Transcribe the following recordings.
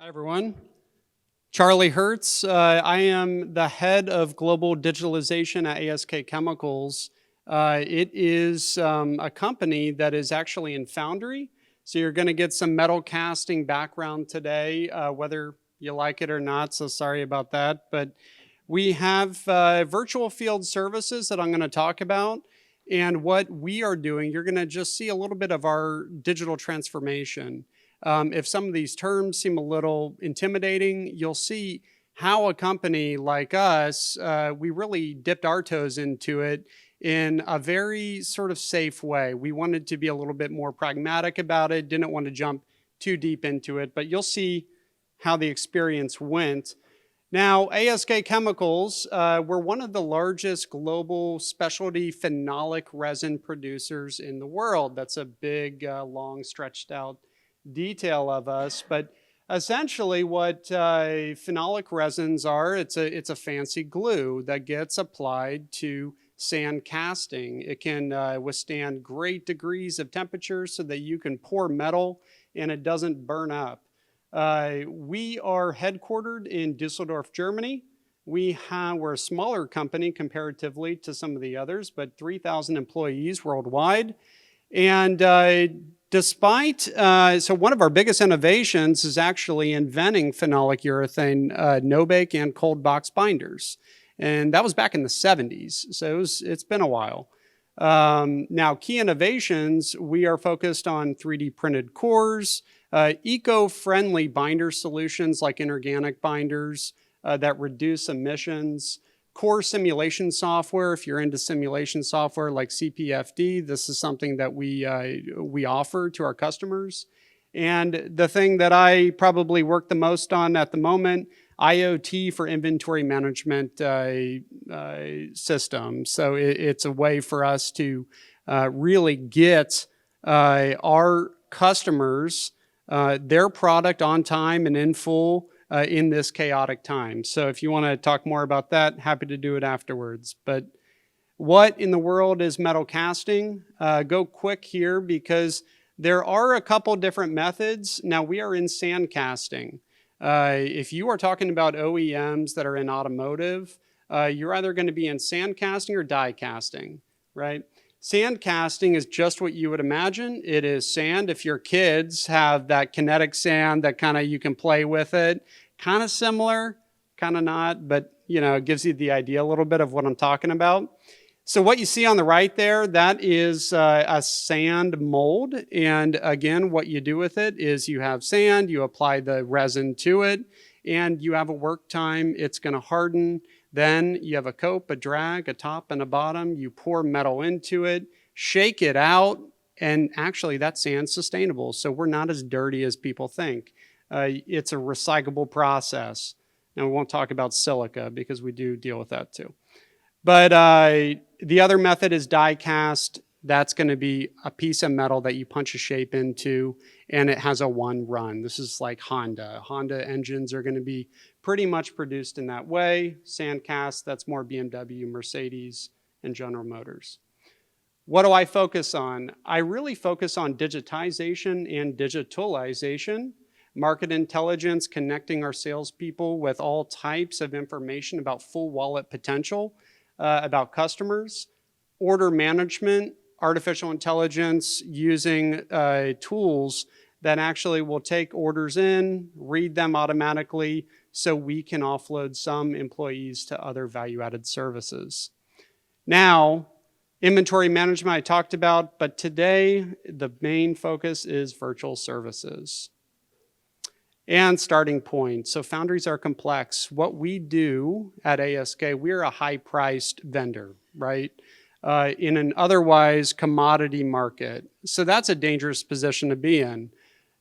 Hi, everyone. Charlie Hoertz. I am the head of global digitalization at ASK Chemicals. It is a company that is actually in foundry. So you're going to get some metal casting background today, whether you like it or not. So sorry about that. But we have virtual field services that I'm going to talk about. And what we are doing, you're going to just see a little bit of our digital transformation. If some of these terms seem a little intimidating, you'll see how a company like us, we really dipped our toes into it in a very sort of safe way. We wanted to be a little bit more pragmatic about it, didn't want to jump too deep into it, but you'll see how the experience went. Now, ASK Chemicals, we're one of the largest global specialty phenolic resin producers in the world. That's a big, long, stretched out detail of us, but essentially what phenolic resins are, it's a fancy glue that gets applied to sand casting. It can withstand great degrees of temperature so that you can pour metal and it doesn't burn up. We are headquartered in Düsseldorf, Germany. We're a smaller company comparatively to some of the others, but 3,000 employees worldwide. And so one of our biggest innovations is actually inventing phenolic urethane no-bake and cold box binders. And that was back in the 70s, so it's been a while. Now, key innovations, we are focused on 3D printed cores, eco-friendly binder solutions like inorganic binders that reduce emissions, core simulation software. If you're into simulation software like CPFD, this is something that we offer to our customers. And the thing that I probably work the most on at the moment, IoT for inventory management system. So it's a way for us to really get our customers their product on time and in full in this chaotic time. So if you want to talk more about that, happy to do it afterwards. But what in the world is metal casting? Go quick here because there are a couple different methods. Now we are in sand casting. If you are talking about OEMs that are in automotive, you're either going to be in sand casting or die casting, right? Sand casting is just what you would imagine. It is sand. If your kids have that kinetic sand that kind of you can play with it, kind of similar, kind of not, but it gives you the idea a little bit of what I'm talking about. So what you see on the right there, that is a sand mold. And again, what you do with it is you have sand, you apply the resin to it, and you have a work time. It's going to harden. Then you have a cope, a drag, a top, and a bottom. You pour metal into it, shake it out, and actually that sand's sustainable. So we're not as dirty as people think. It's a recyclable process. And we won't talk about silica because we do deal with that too. But the other method is die cast. That's going to be a piece of metal that you punch a shape into, and it has a one run. This is like Honda. Honda engines are going to be pretty much produced in that way. Sand cast, that's more BMW, Mercedes, and General Motors. What do I focus on? I really focus on digitization and digitalization, market intelligence, connecting our salespeople with all types of information about full wallet potential, about customers, order management, artificial intelligence using tools that actually will take orders in, read them automatically, so we can offload some employees to other value-added services. Now, inventory management I talked about, but today the main focus is virtual services. And starting point. So foundries are complex. What we do at ASK, we're a high-priced vendor, right? In an otherwise commodity market. So that's a dangerous position to be in.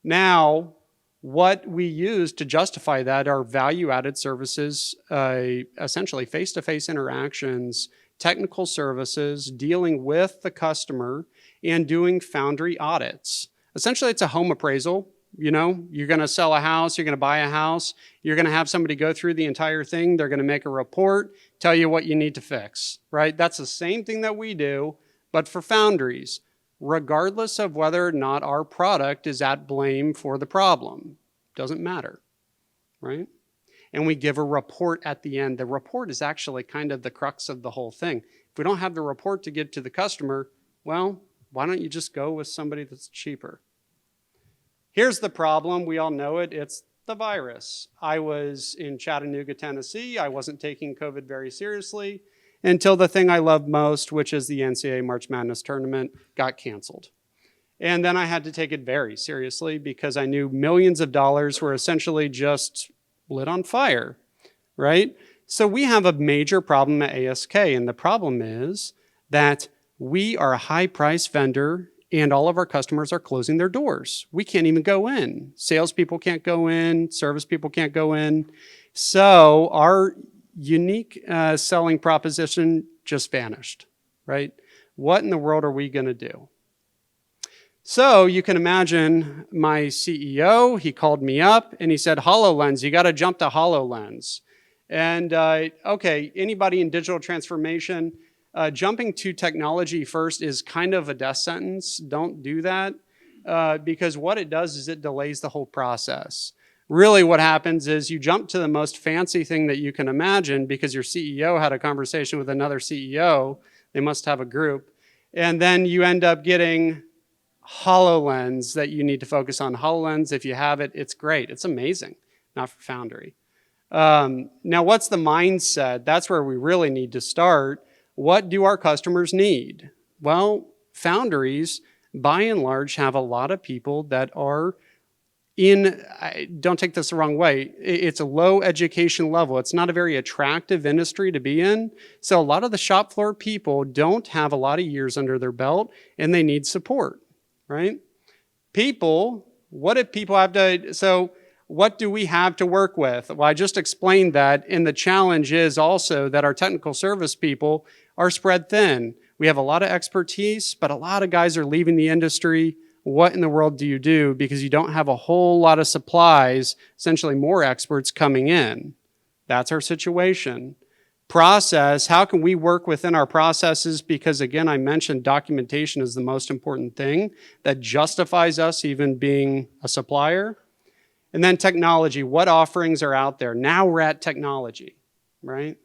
Now, what we use to justify that are value-added services, essentially face-to-face interactions, technical services, dealing with the customer, and doing foundry audits. Essentially, it's a home appraisal. You're going to sell a house, you're going to buy a house, you're going to have somebody go through the entire thing, they're going to make a report, tell you what you need to fix, right? That's the same thing that we do, but for foundries, regardless of whether or not our product is at blame for the problem. Doesn't matter. right? And we give a report at the end. The report is actually kind of the crux of the whole thing. If we don't have the report to give to the customer, well, why don't you just go with somebody that's cheaper? Here's the problem. We all know it. It's the virus. I was in Chattanooga, Tennessee. I wasn't taking COVID very seriously until the thing I love most, which is the NCAA March Madness tournament, got canceled. And then I had to take it very seriously because I knew millions of dollars were essentially just lit on fire, right? So we have a major problem at ASK, and the problem is that we are a high-price vendor and all of our customers are closing their doors. We can't even go in. Salespeople can't go in, service people can't go in. So our unique selling proposition just vanished, right? What in the world are we gonna do? So you can imagine my CEO, he called me up and he said, HoloLens, you gotta jump to HoloLens. And okay, anybody in digital transformation, jumping to technology first is kind of a death sentence. Don't do that because what it does is it delays the whole process. Really what happens is you jump to the most fancy thing that you can imagine because your CEO had a conversation with another CEO. They must have a group. And then you end up getting HoloLens that you need to focus on. HoloLens, if you have it, it's great. It's amazing, not for Foundry. Now, what's the mindset? That's where we really need to start. What do our customers need? Well, foundries, by and large, have a lot of people that are in, don't take this the wrong way, it's a low education level. It's not a very attractive industry to be in. So a lot of the shop floor people don't have a lot of years under their belt and they need support, right? People, what if people have to, so what do we have to work with? Well, I just explained that, and the challenge is also that our technical service people are spread thin. We have a lot of expertise, but a lot of guys are leaving the industry. What in the world do you do? Because you don't have a whole lot of supplies, essentially more experts coming in. That's our situation. Process, how can we work within our processes? Because again, I mentioned documentation is the most important thing that justifies us even being a supplier. And then technology, what offerings are out there? Now we're at technology, right?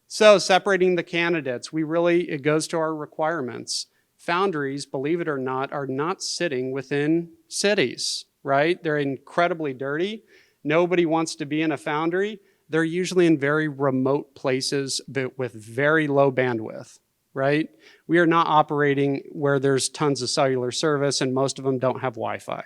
So separating the candidates, it goes to our requirements. Foundries, believe it or not, are not sitting within cities, right? They're incredibly dirty. Nobody wants to be in a foundry. They're usually in very remote places but with very low bandwidth, right? We are not operating where there's tons of cellular service and most of them don't have Wi-Fi.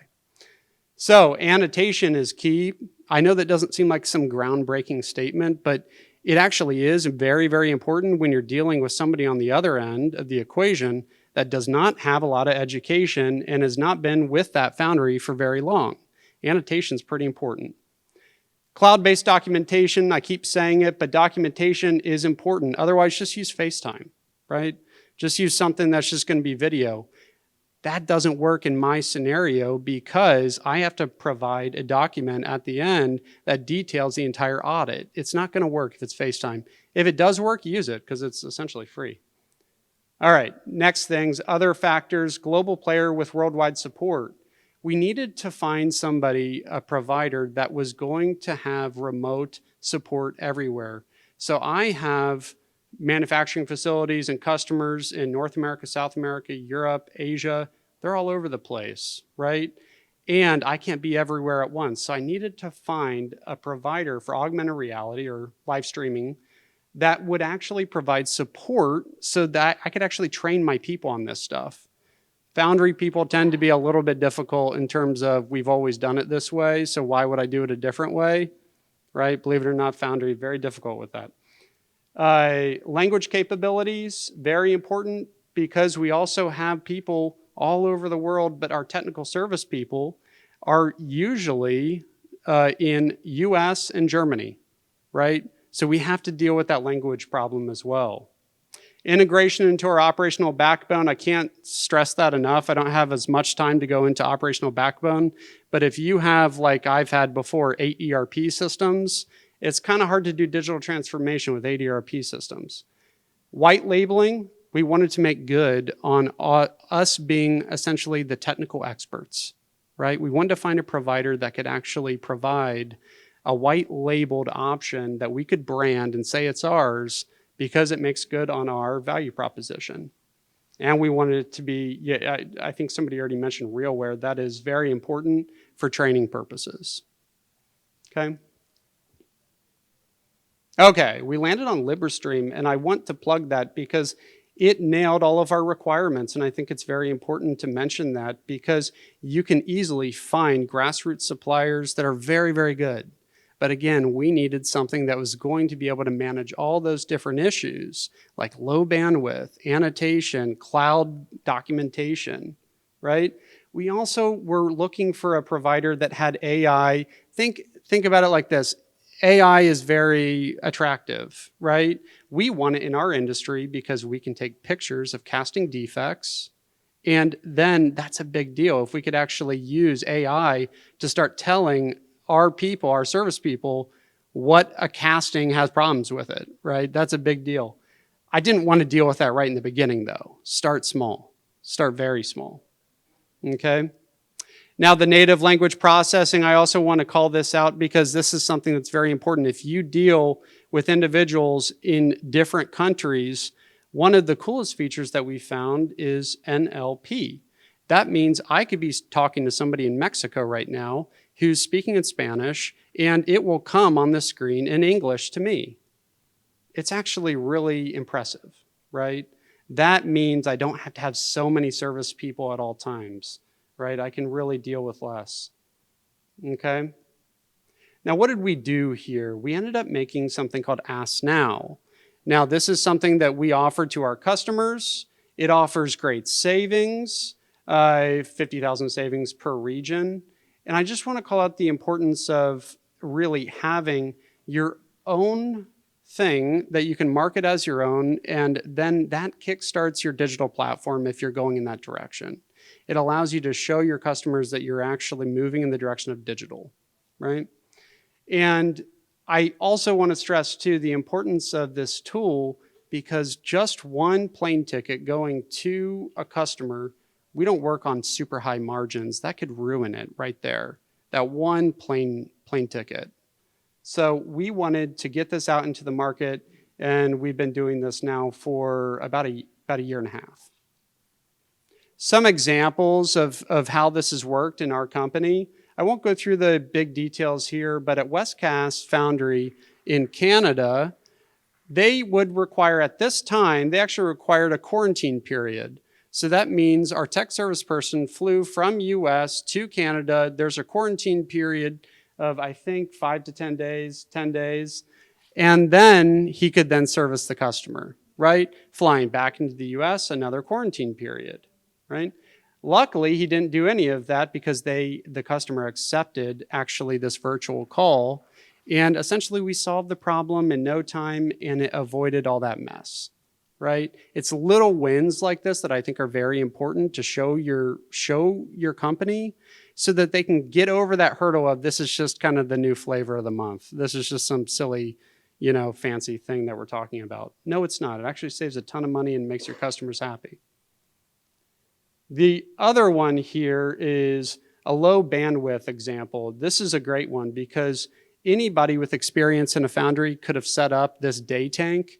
So annotation is key. I know that doesn't seem like some groundbreaking statement, but it actually is very, very important when you're dealing with somebody on the other end of the equation that does not have a lot of education and has not been with that foundry for very long. Annotation is pretty important. Cloud-based documentation, I keep saying it, but documentation is important. Otherwise, just use FaceTime, right? Just use something that's just going to be video. That doesn't work in my scenario because I have to provide a document at the end that details the entire audit. It's not going to work if it's FaceTime. If it does work, use it because it's essentially free. All right, next things, other factors, global player with worldwide support. We needed to find somebody, a provider that was going to have remote support everywhere. So I have manufacturing facilities and customers in North America, South America, Europe, Asia. They're all over the place, right? And I can't be everywhere at once. So I needed to find a provider for augmented reality or live streaming that would actually provide support so that I could actually train my people on this stuff. Foundry people tend to be a little bit difficult in terms of we've always done it this way, so why would I do it a different way, right? Believe it or not, Foundry, very difficult with that. Language capabilities, very important because we also have people all over the world, but our technical service people are usually in US and Germany, right? So we have to deal with that language problem as well. Integration into our operational backbone, I can't stress that enough. I don't have as much time to go into operational backbone, but if you have, like I've had before, 8 ERP systems, it's kind of hard to do digital transformation with 8 ERP systems. White labeling, we wanted to make good on us being essentially the technical experts, right? We wanted to find a provider that could actually provide a white labeled option that we could brand and say it's ours because it makes good on our value proposition. And we wanted it to be, yeah, I think somebody already mentioned RealWare. That is very important for training purposes. Okay. Okay, we landed on LibreStream, and I want to plug that because it nailed all of our requirements, and I think it's very important to mention that because you can easily find grassroots suppliers that are very, very good. But again, we needed something that was going to be able to manage all those different issues, like low bandwidth, annotation, cloud documentation, right? We also were looking for a provider that had AI. Think about it like this. AI is very attractive, right? We want it in our industry because we can take pictures of casting defects, and then that's a big deal. If we could actually use AI to start telling our people, our service people, what a casting has problems with it, right? That's a big deal. I didn't want to deal with that right in the beginning, though. Start small. Start very small, okay? Now, the native language processing, I also want to call this out because this is something that's very important. If you deal with individuals in different countries, one of the coolest features that we found is NLP. That means I could be talking to somebody in Mexico right now who's speaking in Spanish, and it will come on the screen in English to me. It's actually really impressive, right? That means I don't have to have so many service people at all times, right? I can really deal with less, okay? Now, what did we do here? We ended up making something called Ask Now. Now, this is something that we offer to our customers. It offers great savings, 50,000 savings per region. And I just want to call out the importance of really having your own thing that you can market as your own, and then that kickstarts your digital platform if you're going in that direction. It allows you to show your customers that you're actually moving in the direction of digital, right? And I also want to stress, too, the importance of this tool because just one plane ticket going to a customer, we don't work on super high margins. That could ruin it right there, that one plane ticket. So we wanted to get this out into the market, and we've been doing this now for about a year and a half. Some examples of how this has worked in our company. I won't go through the big details here, but at Westcast Foundry in Canada, they would require, at this time, they actually required a quarantine period. So that means our tech service person flew from US to Canada. There's a quarantine period of, I think, 5 to 10 days, 10 days. And then he could then service the customer, right? Flying back into the US, another quarantine period, right? Luckily, he didn't do any of that because the customer accepted actually this virtual call. And essentially, we solved the problem in no time, and it avoided all that mess, right? It's little wins like this that I think are very important to show your company so that they can get over that hurdle of this is just kind of the new flavor of the month. This is just some silly, fancy thing that we're talking about. No, it's not. It actually saves a ton of money and makes your customers happy. The other one here is a low bandwidth example. This is a great one because anybody with experience in a foundry could have set up this day tank.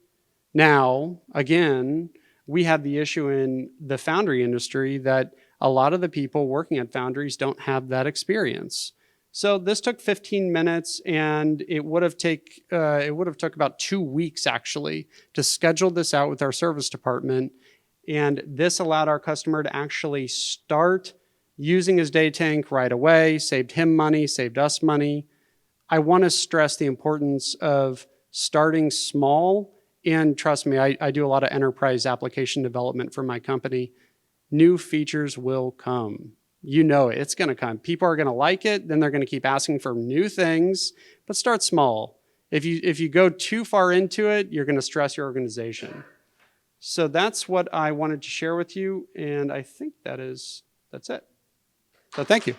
Now, again, we have the issue in the foundry industry that a lot of the people working at foundries don't have that experience. So this took 15 minutes, and it would have took about 2 weeks actually to schedule this out with our service department. And this allowed our customer to actually start using his day tank right away, saved him money, saved us money. I want to stress the importance of starting small. And trust me, I do a lot of enterprise application development for my company. New features will come. You know it. It's going to come. People are going to like it. Then they're going to keep asking for new things. But start small. If you go too far into it, you're going to stress your organization. So that's what I wanted to share with you. And I think that's it. So thank you.